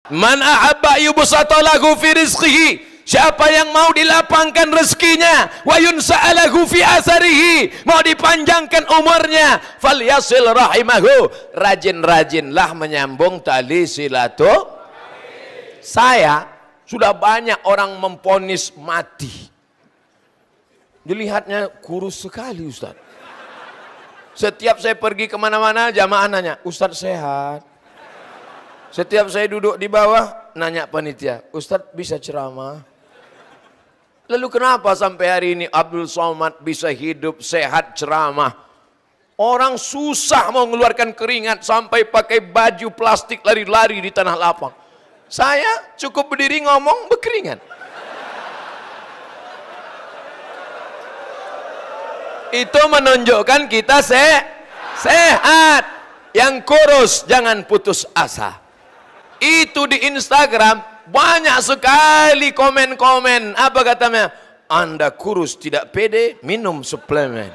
Man ahabba yubsata lahu fi rizqihi, siapa yang mau dilapangkan rezekinya, wa yunsa'alahu fi asarihi, mau dipanjangkan umurnya, falyasil rahimahu, rajin-rajinlah menyambung tali silaturahim. Saya sudah banyak orang memponis mati, dilihatnya kurus sekali Ustaz. Setiap saya pergi kemana-mana jamaah nanya, Ustaz sehat? Setiap saya duduk di bawah, nanya panitia, Ustadz bisa ceramah? Lalu kenapa sampai hari ini Abdul Somad bisa hidup, sehat, ceramah? Orang susah mau mengeluarkan keringat sampai pakai baju plastik lari-lari di tanah lapang. Saya cukup berdiri ngomong berkeringat. Itu menunjukkan kita sehat. Yang kurus jangan putus asa. Itu di Instagram banyak sekali komen-komen. Apa katanya? Anda kurus tidak pede, minum suplemen.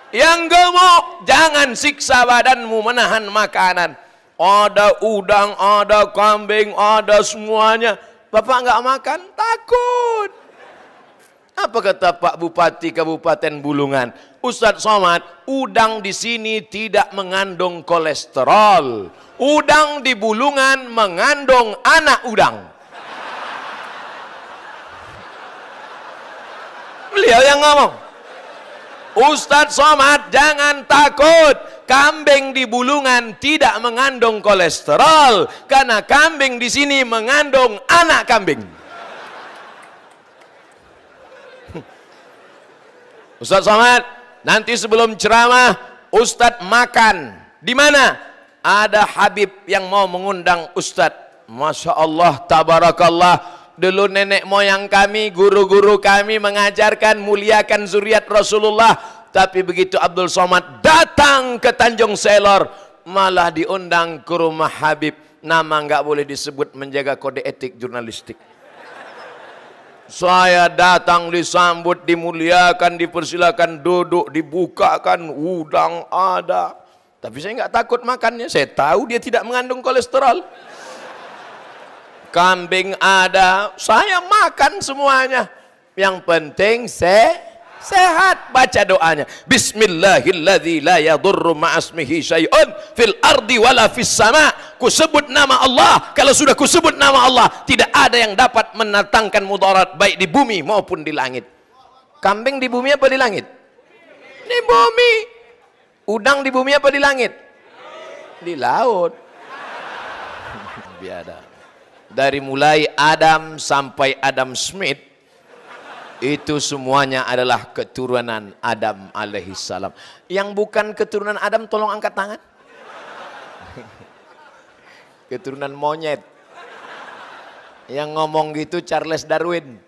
Yang gemuk jangan siksa badanmu menahan makanan. Ada udang, ada kambing, ada semuanya. Bapak nggak makan, takut. Apa kata Pak Bupati Kabupaten Bulungan? Ustadz Somad, udang di sini tidak mengandung kolesterol. Udang di Bulungan mengandung anak udang. Beliau yang ngomong. Ustadz Somad, jangan takut. Kambing di Bulungan tidak mengandung kolesterol karena kambing di sini mengandung anak kambing. Ustadz Somad, nanti sebelum ceramah Ustadz makan di mana? Ada Habib yang mau mengundang Ustadz. Masya Allah, tabarakallah. Dulu nenek moyang kami, guru-guru kami mengajarkan muliakan zuriat Rasulullah. Tapi begitu Abdul Somad datang ke Tanjung Selor, malah diundang ke rumah Habib. Nama nggak boleh disebut, menjaga kode etik jurnalistik. Saya datang disambut, dimuliakan, dipersilakan duduk, dibukakan udang ada. Tapi saya nggak takut makannya, saya tahu dia tidak mengandung kolesterol. Kambing ada, saya makan semuanya. Yang penting sehat. Baca doanya. Bismillahilladzi la yadurru ma'asmihi syai'un fil ardi wala fis sama. Ku sebut nama Allah. Kalau sudah ku sebut nama Allah, tidak ada yang dapat mendatangkan mudarat baik di bumi maupun di langit. Kambing di bumi apa di langit? Di bumi. Udang di bumi apa di langit? Di laut. Biada. Dari mulai Adam sampai Adam Smith, itu semuanya adalah keturunan Adam alaihissalam. Yang bukan keturunan Adam tolong angkat tangan. Keturunan monyet. Yang ngomong gitu Charles Darwin.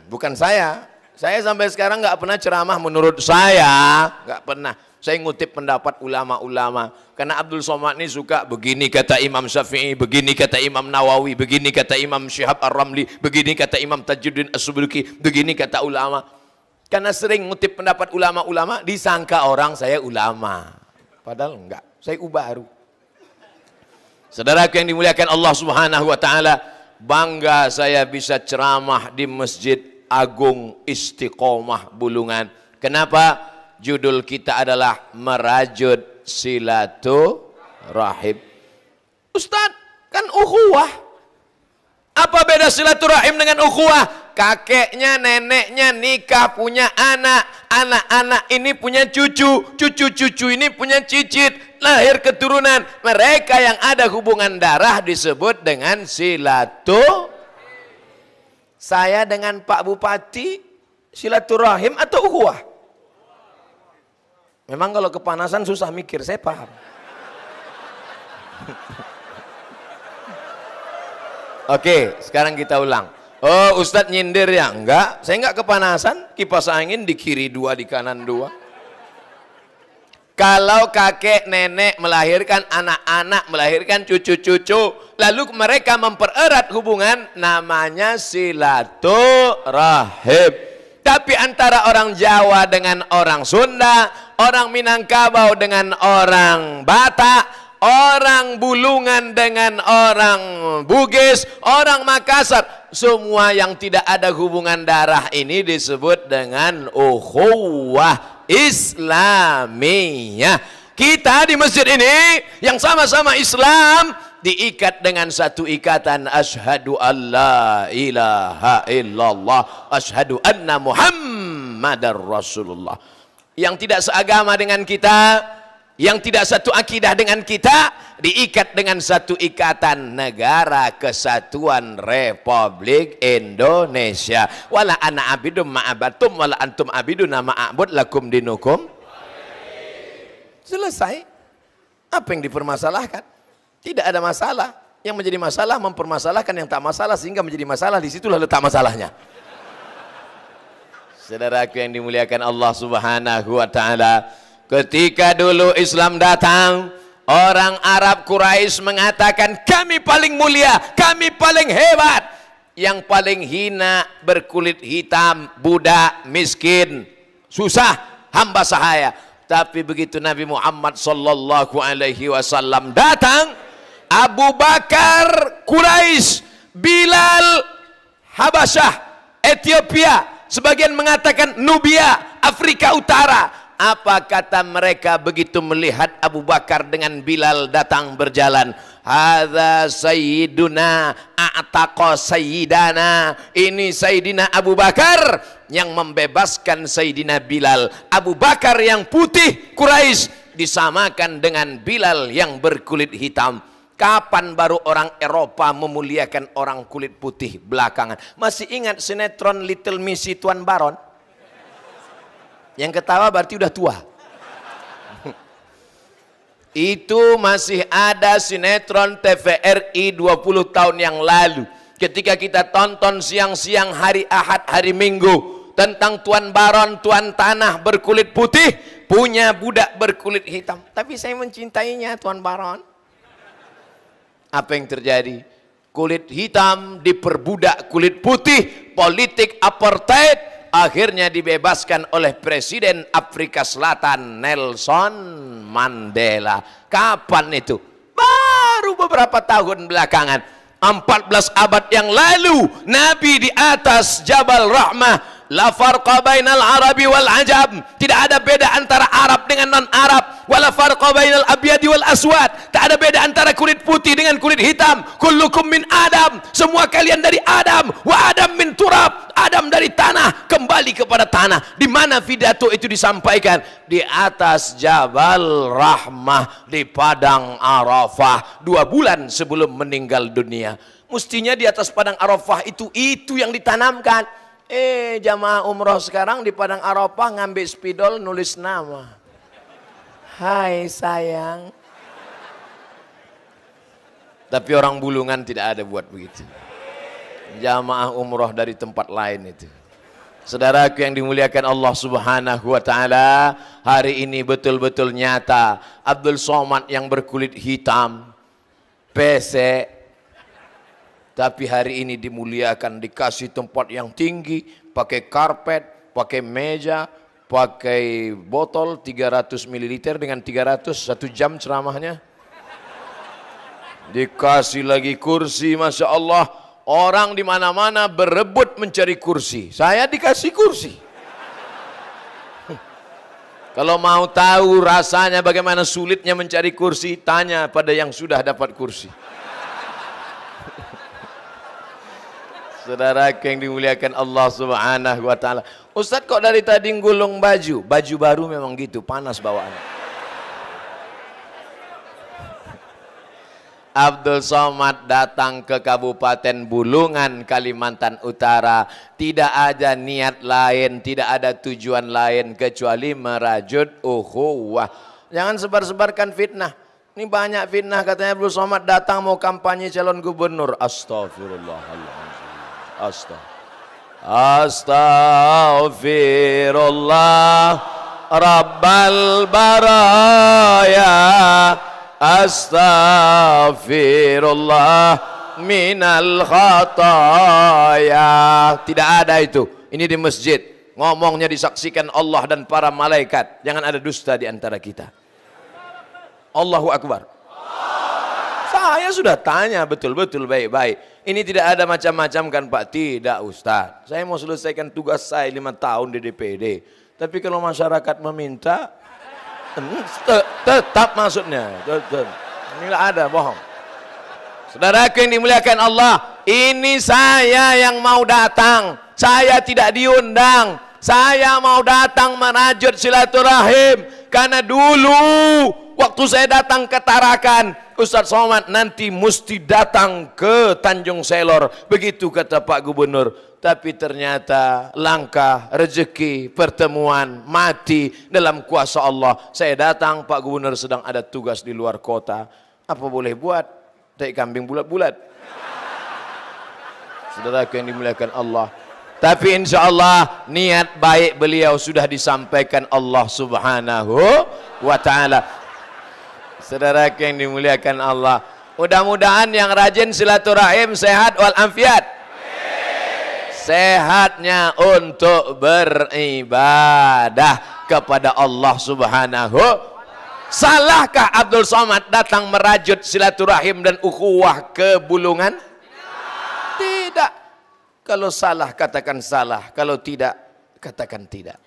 Bukan saya. Saya sampai sekarang nggak pernah ceramah menurut saya. Nggak pernah. Saya ngutip pendapat ulama-ulama. Karena Abdul Somad ini suka begini kata Imam Syafi'i, begini kata Imam Nawawi, begini kata Imam Syihab Ar-Ramli, begini kata Imam Tajuddin As-Subki, begini kata ulama. Karena sering ngutip pendapat ulama-ulama, disangka orang saya ulama. Padahal enggak, saya baru. Saudaraku yang dimuliakan Allah Subhanahu wa taala, bangga saya bisa ceramah di Masjid Agung Istiqomah Bulungan. Kenapa? Judul kita adalah merajut silaturahim. Ustaz, kan ukhuwah. Apa beda silaturahim dengan ukhuwah? Kakeknya, neneknya nikah punya anak, anak-anak ini punya cucu, cucu-cucu ini punya cicit, lahir keturunan. Mereka yang ada hubungan darah disebut dengan silaturahim. Saya dengan Pak Bupati silaturahim atau ukhuwah? Memang kalau kepanasan susah mikir, saya paham. Oke, sekarang kita ulang. Oh, Ustadz nyindir ya? Enggak, saya enggak kepanasan. Kipas angin di kiri 2, di kanan 2. Kalau kakek nenek melahirkan anak-anak, melahirkan cucu-cucu, lalu mereka mempererat hubungan, namanya silaturahim. Tapi antara orang Jawa dengan orang Sunda, orang Minangkabau dengan orang Batak, orang Bulungan dengan orang Bugis, orang Makassar, semua yang tidak ada hubungan darah ini disebut dengan ukhuwah Islamiyah. Kita di masjid ini yang sama-sama Islam diikat dengan satu ikatan asyhadu alla ilaha illallah asyhadu anna muhammadar rasulullah. Yang tidak seagama dengan kita, yang tidak satu akidah dengan kita, diikat dengan satu ikatan negara kesatuan Republik Indonesia. Wala ana abidum ma'abatum wala antum abiduna ma'abud lakum dinukum. Selesai. Apa yang dipermasalahkan? Tidak ada masalah. Yang menjadi masalah mempermasalahkan yang tak masalah sehingga menjadi masalah. Disitulah letak masalahnya. Saudaraku yang dimuliakan Allah Subhanahu wa ta'ala, ketika dulu Islam datang, orang Arab Quraisy mengatakan kami paling mulia, kami paling hebat. Yang paling hina berkulit hitam, budak, miskin, susah, hamba sahaya. Tapi begitu Nabi Muhammad sallallahu alaihi wasallam datang, Abu Bakar Quraisy, Bilal Habasyah, Ethiopia, sebagian mengatakan Nubia, Afrika Utara. Apa kata mereka begitu melihat Abu Bakar dengan Bilal datang berjalan? Hadza sayyiduna a'taqa sayyidana. Ini Sayyidina Abu Bakar yang membebaskan Sayyidina Bilal. Abu Bakar yang putih Quraisy disamakan dengan Bilal yang berkulit hitam. Kapan baru orang Eropa memuliakan orang kulit putih belakangan? Masih ingat sinetron Little Missy Tuan Baron? Yang ketawa berarti udah tua. Itu masih ada sinetron TVRI 20 tahun yang lalu. Ketika kita tonton siang-siang hari Ahad, hari Minggu, tentang Tuan Baron, Tuan Tanah berkulit putih, punya budak berkulit hitam. Tapi saya mencintainya Tuan Baron. Apa yang terjadi? Kulit hitam diperbudak kulit putih, politik apartheid. Akhirnya dibebaskan oleh Presiden Afrika Selatan Nelson Mandela. Kapan itu? Baru beberapa tahun belakangan. 14 abad yang lalu Nabi di atas Jabal Rahmah. La farqa bainal Arabi wal Ajam. Tidak ada beda antara Arab dengan non-Arab. Wala farqa bainal abyadi wal aswad. Tak ada beda antara kulit putih dengan kulit hitam. Kullukum min Adam. Semua kalian dari Adam. Wa Adam min turab. Adam dari tanah, kembali kepada tanah. Di mana pidato itu disampaikan? Di atas Jabal Rahmah di Padang Arafah 2 bulan sebelum meninggal dunia. Mestinya di atas Padang Arafah itu yang ditanamkan. Jamaah umroh sekarang di Padang Arafah ngambil spidol nulis nama. Hai sayang. Tapi orang Bulungan tidak ada buat begitu. Jamaah umroh dari tempat lain itu. Saudaraku yang dimuliakan Allah Subhanahu wa ta'ala, hari ini betul-betul nyata. Abdul Somad yang berkulit hitam, pesek, tapi hari ini dimuliakan, dikasih tempat yang tinggi, pakai karpet, pakai meja, pakai botol 300 ml dengan 300, 1 jam ceramahnya. Dikasih lagi kursi, Masya Allah. Orang di mana-mana berebut mencari kursi. Saya dikasih kursi. Kalau mau tahu rasanya bagaimana sulitnya mencari kursi, tanya pada yang sudah dapat kursi. Saudara yang dimuliakan Allah Subhanahu wa ta'ala. Ustadz kok dari tadi gulung baju? Baju baru memang gitu, panas bawaannya. Abdul Somad datang ke Kabupaten Bulungan, Kalimantan Utara. Tidak ada niat lain, tidak ada tujuan lain kecuali merajut ukhuwah. Jangan sebar-sebarkan fitnah. Ini banyak fitnah, katanya Abdul Somad datang mau kampanye calon gubernur. Astagfirullahaladzim. Astaghfirullah Rabbal baraya. Astaghfirullah minal khataya. Tidak ada itu. Ini di masjid. Ngomongnya disaksikan Allah dan para malaikat. Jangan ada dusta di antara kita. Allahu Akbar. Saya sudah tanya betul-betul baik-baik. Ini tidak ada macam-macam kan Pak? Tidak Ustaz. Saya mau selesaikan tugas saya 5 tahun di DPD. Tapi kalau masyarakat meminta, tetap maksudnya. Ini nggak ada, bohong. Saudaraku yang dimuliakan Allah, ini saya yang mau datang. Saya tidak diundang. Saya mau datang merajut silaturahim. Karena dulu waktu saya datang ke Tarakan, Ustadz Somad nanti mesti datang ke Tanjung Selor. Begitu kata Pak Gubernur. Tapi ternyata langkah, rezeki, pertemuan, mati dalam kuasa Allah. Saya datang, Pak Gubernur sedang ada tugas di luar kota. Apa boleh buat? Tai kambing bulat-bulat. Saudaraku yang dimuliakan Allah. Tapi insya Allah niat baik beliau sudah disampaikan Allah Subhanahu wa ta'ala. Saudaraku yang dimuliakan Allah, mudah-mudahan yang rajin silaturahim sehat walafiat. Sehatnya untuk beribadah kepada Allah Subhanahu. Salahkah Abdul Somad datang merajut silaturahim dan ukhuwah ke Bulungan? Tidak. Kalau salah katakan salah, kalau tidak katakan tidak.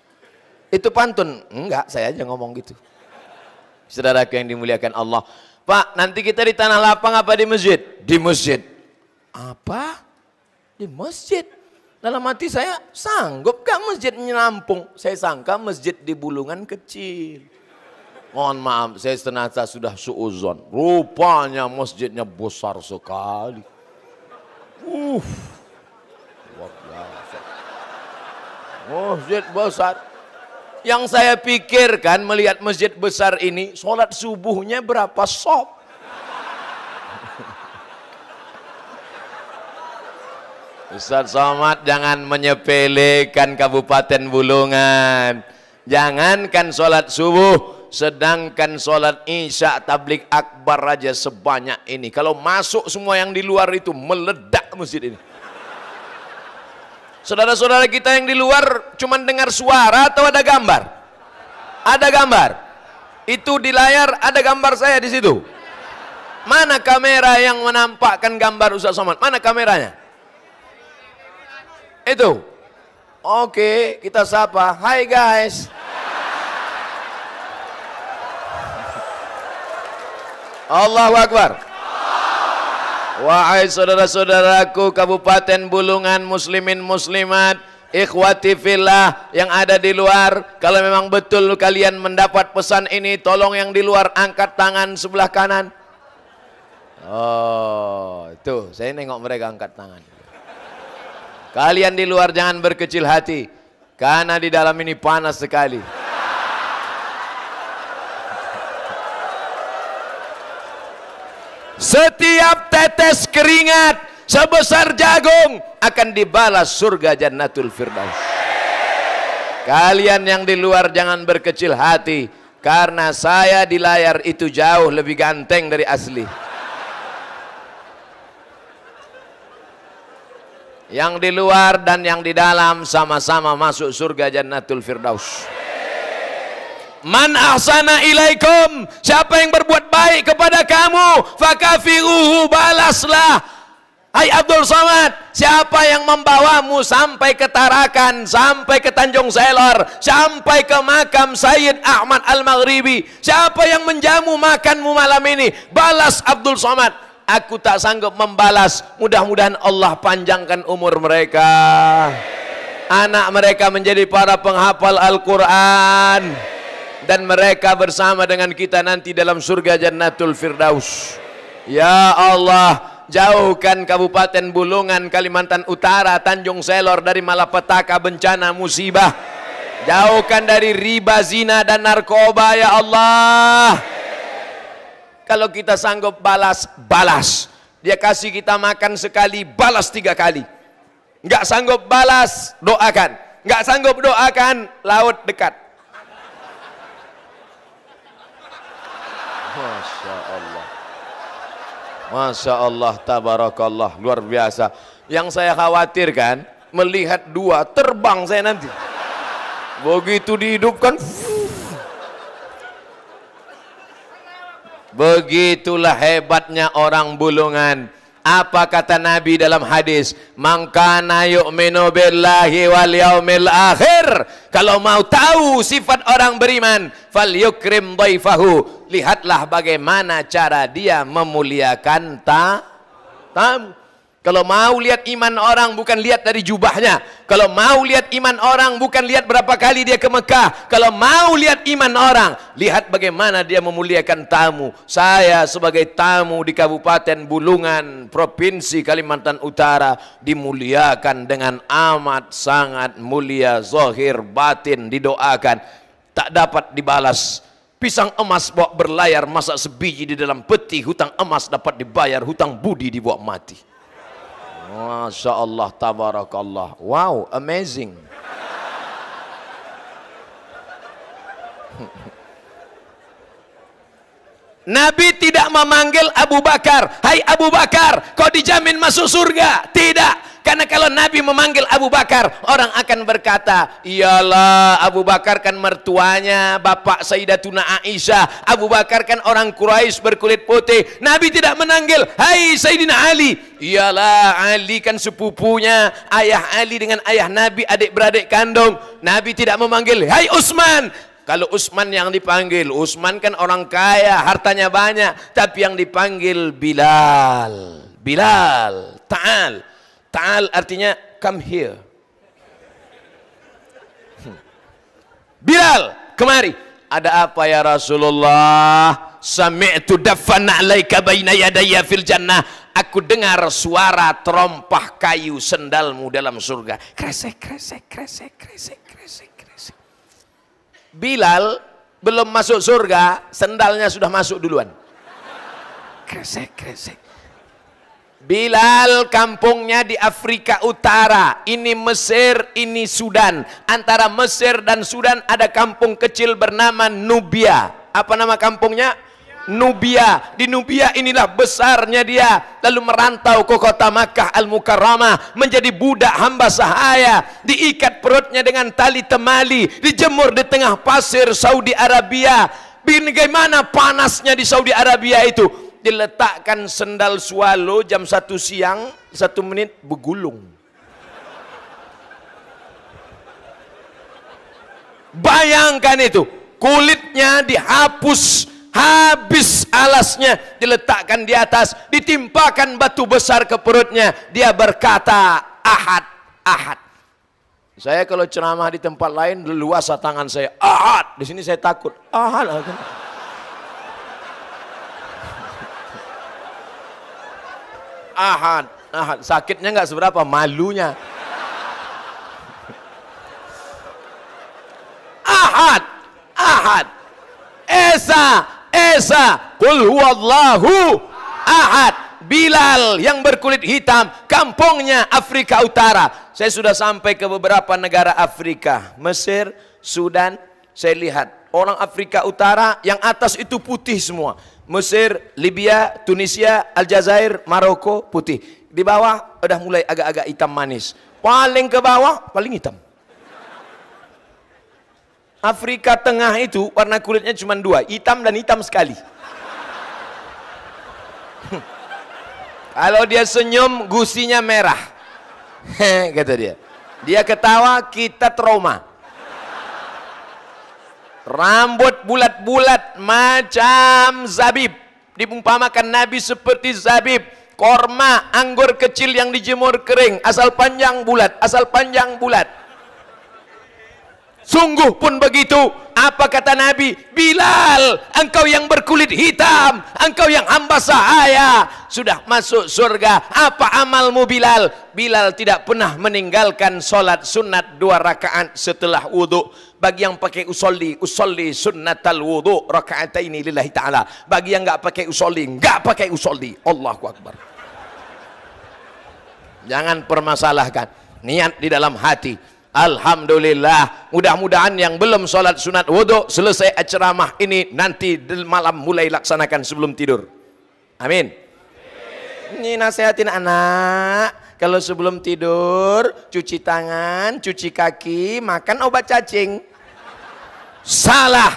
Itu pantun? Enggak, saya aja ngomong gitu. Saudaraku yang dimuliakan Allah. Pak, nanti kita di tanah lapang apa di masjid? Di masjid. Apa? Di masjid. Dalam hati saya, sanggup gak masjid menampung? Saya sangka masjid di Bulungan kecil. Mohon maaf, saya ternyata sudah suuzon. Rupanya masjidnya besar sekali. Masjid besar. Yang saya pikirkan melihat masjid besar ini, sholat subuhnya berapa sop? Ustadz Somad jangan menyepelekan Kabupaten Bulungan. Jangankan sholat subuh, sedangkan sholat isya tablik akbar aja sebanyak ini. Kalau masuk semua yang di luar itu meledak masjid ini. Saudara-saudara kita yang di luar cuma dengar suara atau ada gambar? Ada gambar. Itu di layar ada gambar saya di situ. Mana kamera yang menampakkan gambar Ustaz Somad? Mana kameranya? Itu. Oke, kita sapa. Hai guys. Allahu Akbar. Wahai saudara-saudaraku Kabupaten Bulungan, muslimin muslimat, ikhwati fillah yang ada di luar, kalau memang betul kalian mendapat pesan ini, tolong yang di luar angkat tangan sebelah kanan. Oh, itu saya nengok mereka angkat tangan. Kalian di luar jangan berkecil hati, karena di dalam ini panas sekali. Setiap tetes keringat sebesar jagung akan dibalas surga Jannatul Firdaus. Kalian yang di luar jangan berkecil hati, karena saya di layar itu jauh lebih ganteng dari asli. Yang di luar dan yang di dalam sama-sama masuk surga Jannatul Firdaus. Man ahsana ilaikum, siapa yang berbuat baik kepada kamu, fakafiruhu, balaslah. Hai Abdul Somad, siapa yang membawamu sampai ke Tarakan, sampai ke Tanjung Selor, sampai ke makam Sayyid Ahmad Al-Maghribi, siapa yang menjamu makanmu malam ini, balas Abdul Somad. Aku tak sanggup membalas. Mudah-mudahan Allah panjangkan umur mereka, anak mereka menjadi para penghafal Al-Quran, dan mereka bersama dengan kita nanti dalam surga Jannatul Firdaus. Ya Allah, jauhkan Kabupaten Bulungan, Kalimantan Utara, Tanjung Selor dari malapetaka, bencana, musibah. Jauhkan dari riba, zina dan narkoba ya Allah. Kalau kita sanggup balas, balas. Dia kasih kita makan sekali, balas 3 kali. Enggak sanggup balas, doakan. Enggak sanggup doakan, laut dekat. Masya Allah. Masya Allah, tabarakallah, luar biasa. Yang saya khawatirkan, melihat 2 terbang saya nanti. Begitu dihidupkan, Begitulah hebatnya orang Bulungan. Apa kata Nabi dalam hadis? Man kana yu'minu billahi wal yaumil akhir. Kalau mau tahu sifat orang beriman, falyukrim dhaifahu. Lihatlah bagaimana cara dia memuliakan tamu. Kalau mau lihat iman orang, bukan lihat dari jubahnya. Kalau mau lihat iman orang, bukan lihat berapa kali dia ke Mekah. Kalau mau lihat iman orang, lihat bagaimana dia memuliakan tamu. Saya sebagai tamu di Kabupaten Bulungan, Provinsi Kalimantan Utara, dimuliakan dengan amat sangat mulia, zahir batin, didoakan. Tak dapat dibalas. Pisang emas bawa berlayar, masak sebiji di dalam peti. Hutang emas dapat dibayar, hutang budi dibawa mati. Masya Allah, tabarakallah. Wow, amazing. Nabi tidak memanggil Abu Bakar, hai Abu Bakar, kau dijamin masuk surga. Tidak. Karena kalau Nabi memanggil Abu Bakar, orang akan berkata, iyalah Abu Bakar kan mertuanya bapak Sayyidatuna Aisyah. Abu Bakar kan orang Quraisy berkulit putih. Nabi tidak menanggil, hai Sayyidina Ali. Iyalah Ali kan sepupunya ayah Ali dengan ayah Nabi, adik-beradik kandung. Nabi tidak memanggil, hai Utsman. Kalau Utsman yang dipanggil, Utsman kan orang kaya, hartanya banyak. Tapi yang dipanggil Bilal. Bilal, ta'al. Ta'al artinya come here. Bilal, kemari. Ada apa ya Rasulullah? Sami'tu daffan 'alaika baina yadayya fil jannah. Aku dengar suara terompah kayu sendalmu dalam surga. Kresek, kresek, kresek, kresek, kresek, kresek. Bilal belum masuk surga, sendalnya sudah masuk duluan. Kresek, kresek. Bilal kampungnya di Afrika Utara. Ini Mesir, ini Sudan. Antara Mesir dan Sudan ada kampung kecil bernama Nubia. Apa nama kampungnya? Nubia. Di Nubia inilah besarnya dia. Lalu merantau ke kota Makkah Al-Mukarramah, menjadi budak hamba sahaya. Diikat perutnya dengan tali temali, dijemur di tengah pasir Saudi Arabia. Bagaimana panasnya di Saudi Arabia itu? Diletakkan sendal swallow jam 1 siang, 1 menit bergulung. Bayangkan itu, kulitnya dihapus, habis alasnya, diletakkan di atas, ditimpakan batu besar ke perutnya. Dia berkata, Ahad, Ahad. Saya kalau ceramah di tempat lain leluasa tangan saya, Ahad. Di sini saya takut, Ahad. Ahad, Ahad. Sakitnya nggak seberapa, malunya. Ahad, Ahad. Esa, Esa. Qul huwallahu ahad. Bilal yang berkulit hitam, kampungnya Afrika Utara. Saya sudah sampai ke beberapa negara Afrika, Mesir, Sudan. Saya lihat orang Afrika Utara yang atas itu putih semua. Mesir, Libya, Tunisia, Aljazair, Maroko putih. Di bawah udah mulai agak-agak hitam manis. Paling ke bawah paling hitam. Afrika Tengah itu warna kulitnya cuma 2, hitam dan hitam sekali. Kalau dia senyum gusinya merah. Kata dia. Dia ketawa kita trauma. Rambut bulat-bulat macam zabib. Diumpamakan Nabi seperti zabib. Korma, anggur kecil yang dijemur kering. Asal panjang bulat, asal panjang bulat. Sungguh pun begitu. Apa kata Nabi? Bilal, engkau yang berkulit hitam, engkau yang hamba sahaya, sudah masuk surga. Apa amalmu Bilal? Bilal tidak pernah meninggalkan solat sunat 2 rakaat setelah wudhu. Bagi yang pakai usolli, usolli sunnatal wudhu raka'ataini lillahi ta'ala. Bagi yang nggak pakai usolli, nggak pakai usolli. Allahu Akbar. Jangan permasalahkan, niat di dalam hati. Alhamdulillah, mudah-mudahan yang belum sholat sunat wudhu selesai ceramah ini nanti malam mulai laksanakan sebelum tidur. Amin. Ini nasihatin anak, kalau sebelum tidur cuci tangan, cuci kaki, makan obat cacing. Salah.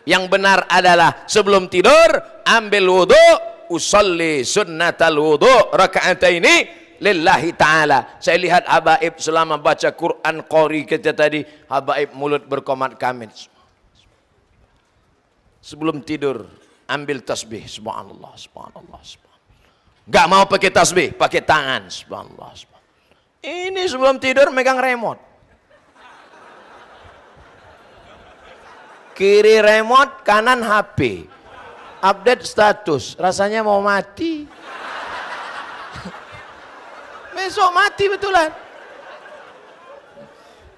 Yang benar adalah sebelum tidur ambil wudu, usolli sunnatal wudu raka'ataini lillahi ta'ala. Saya lihat habaib selama baca Quran qori kita tadi, habaib mulut berkomat kamit. Sebelum tidur ambil tasbih, subhanallah, subhanallah, subhanallah. Gak mau pakai tasbih, pakai tangan, subhanallah, subhanallah. Ini sebelum tidur megang remote. Kiri remote, kanan HP. Update status, rasanya mau mati. Besok mati betulan.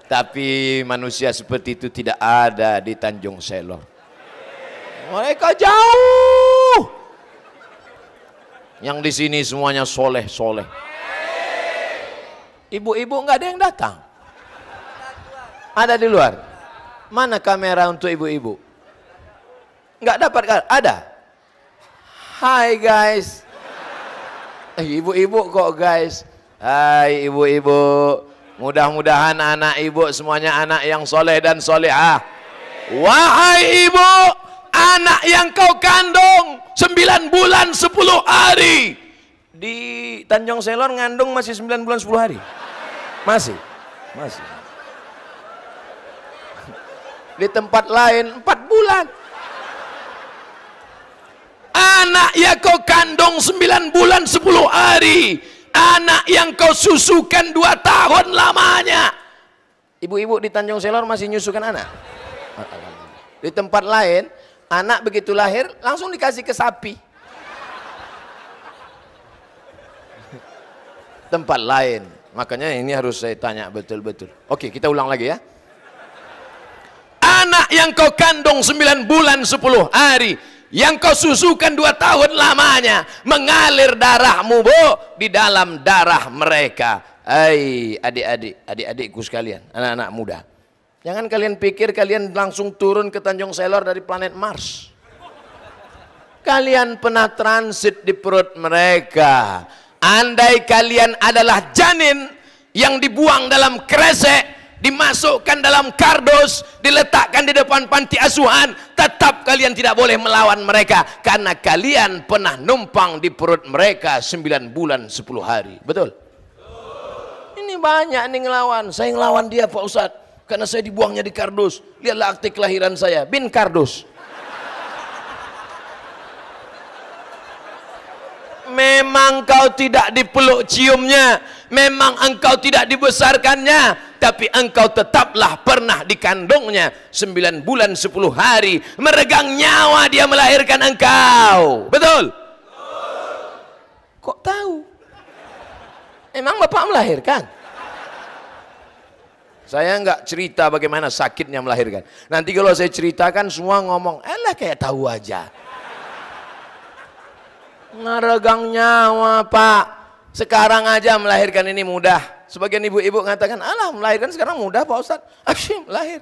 Tapi manusia seperti itu tidak ada di Tanjung Selor. Mereka jauh. Yang di sini semuanya soleh-soleh. Ibu-ibu nggak ada yang datang. Ada di luar. Mana kamera untuk ibu-ibu? Nggak dapat kan? Ada. Hai guys. Ibu-ibu kok guys. Hai ibu-ibu. Mudah-mudahan anak ibu semuanya anak yang soleh dan solehah. Wahai ibu, anak yang kau kandung 9 bulan 10 hari. Di Tanjung Selor ngandung masih 9 bulan 10 hari. Masih. Di tempat lain 4 bulan. Anak yang kau kandung 9 bulan 10 hari. Anak yang kau susukan 2 tahun lamanya. Ibu-ibu di Tanjung Selor masih nyusukan anak. Di tempat lain, anak begitu lahir langsung dikasih ke sapi. Tempat lain. Makanya ini harus saya tanya betul-betul. Oke, kita ulang lagi ya. Anak yang kau kandung 9 bulan 10 hari, yang kau susukan 2 tahun lamanya, mengalir darahmu bu di dalam darah mereka. Hai adik-adikku sekalian, anak-anak muda, jangan kalian pikir kalian langsung turun ke Tanjung Selor dari planet Mars. Kalian pernah transit di perut mereka. Andai kalian adalah janin yang dibuang dalam kresek, dimasukkan dalam kardus, diletakkan di depan panti asuhan, tetap kalian tidak boleh melawan mereka, karena kalian pernah numpang di perut mereka 9 bulan 10 hari. Betul? Ini banyak nih ngelawan. Saya ngelawan dia Pak Ustadz, karena saya dibuangnya di kardus. Lihatlah akte kelahiran saya, bin kardus. Memang kau tidak dipeluk ciumnya, memang engkau tidak dibesarkannya, tapi engkau tetaplah pernah dikandungnya 9 bulan 10 hari. Meregang nyawa dia melahirkan engkau. Betul? Kok tahu? Emang bapak melahirkan? Saya enggak cerita bagaimana sakitnya melahirkan. Nanti kalau saya ceritakan semua ngomong, elah kayak tahu aja. Ngeregang nyawa pak. Sekarang aja melahirkan ini mudah. Sebagian ibu-ibu mengatakan, alah melahirkan sekarang mudah Pak Ustadz. Asyik lahir.